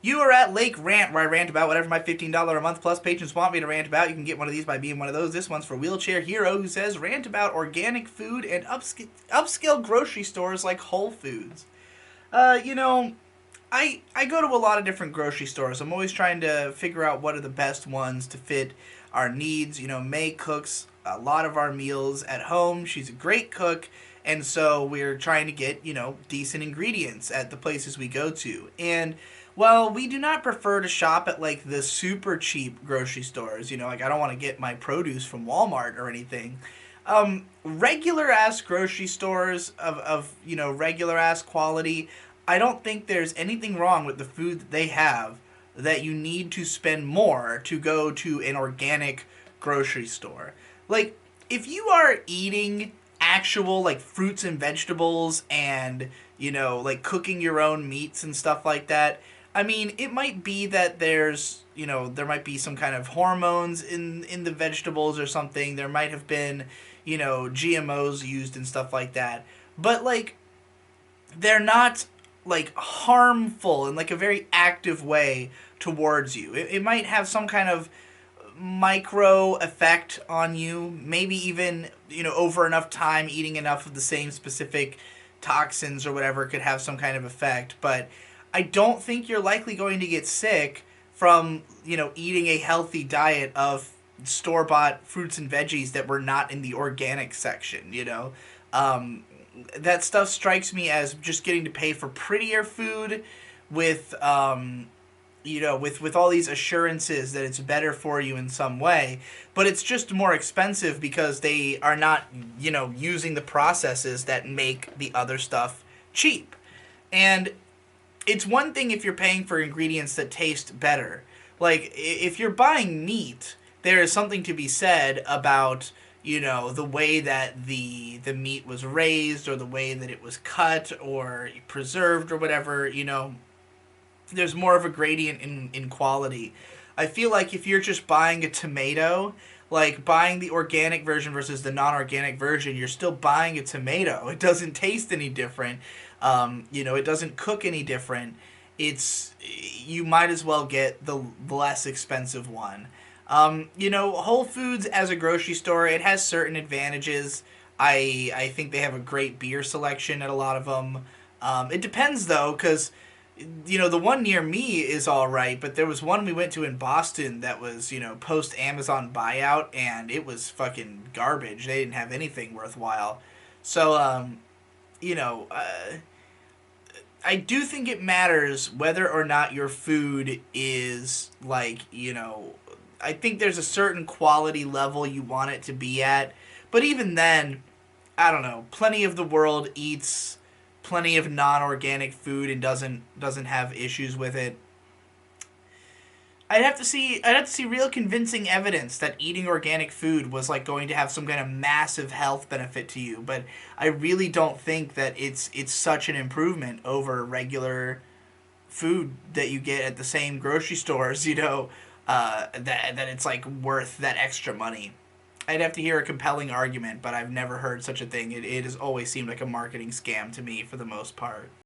You are at Lake Rant, where I rant about whatever my $15 a month plus patrons want me to rant about. You can get one of these by being one of those. This one's for Wheelchair Hero, who says rant about organic food and upscale grocery stores like Whole Foods. You know, I go to a lot of different grocery stores. I'm always trying to figure out what are the best ones to fit our needs. You know, May cooks a lot of our meals at home. She's a great cook, and so we're trying to get, decent ingredients at the places we go to. And while we do not prefer to shop at like the super cheap grocery stores, like I don't want to get my produce from Walmart or anything. Regular ass grocery stores of regular ass quality, I don't think there's anything wrong with the food that they have that you need to spend more to go to an organic grocery store. Like, if you are eating actual, like, fruits and vegetables and, like, cooking your own meats and stuff like that, I mean, it might be that there might be some kind of hormones in the vegetables or something. There might have been, GMOs used and stuff like that. But, like, they're not like harmful in like a very active way towards you. It might have some kind of micro effect on you, maybe even, over enough time eating enough of the same specific toxins or whatever could have some kind of effect, but I don't think you're likely going to get sick from, eating a healthy diet of store-bought fruits and veggies that were not in the organic section. Um, that stuff strikes me as just getting to pay for prettier food with with all these assurances that it's better for you in some way, but it's just more expensive because they are not, using the processes that make the other stuff cheap. And it's one thing if you're paying for ingredients that taste better. Like, if you're buying meat, there is something to be said about, the way that the meat was raised or the way that it was cut or preserved or whatever. There's more of a gradient in quality. I feel like if you're just buying a tomato, like buying the organic version versus the non-organic version, you're still buying a tomato. It doesn't taste any different. It doesn't cook any different. You might as well get the less expensive one. Whole Foods as a grocery store, it has certain advantages. I think they have a great beer selection at a lot of them. It depends though, because the one near me is all right, but there was one we went to in Boston that was, post Amazon buyout, and it was fucking garbage. They didn't have anything worthwhile. So, you know, uh, I do think it matters whether or not your food is like, I think there's a certain quality level you want it to be at. But even then, I don't know. Plenty of the world eats plenty of non-organic food and doesn't have issues with it. I'd have to see real convincing evidence that eating organic food was like going to have some kind of massive health benefit to you, but I really don't think that it's such an improvement over regular food that you get at the same grocery stores, that it's like worth that extra money. I'd have to hear a compelling argument, but I've never heard such a thing. It has always seemed like a marketing scam to me for the most part.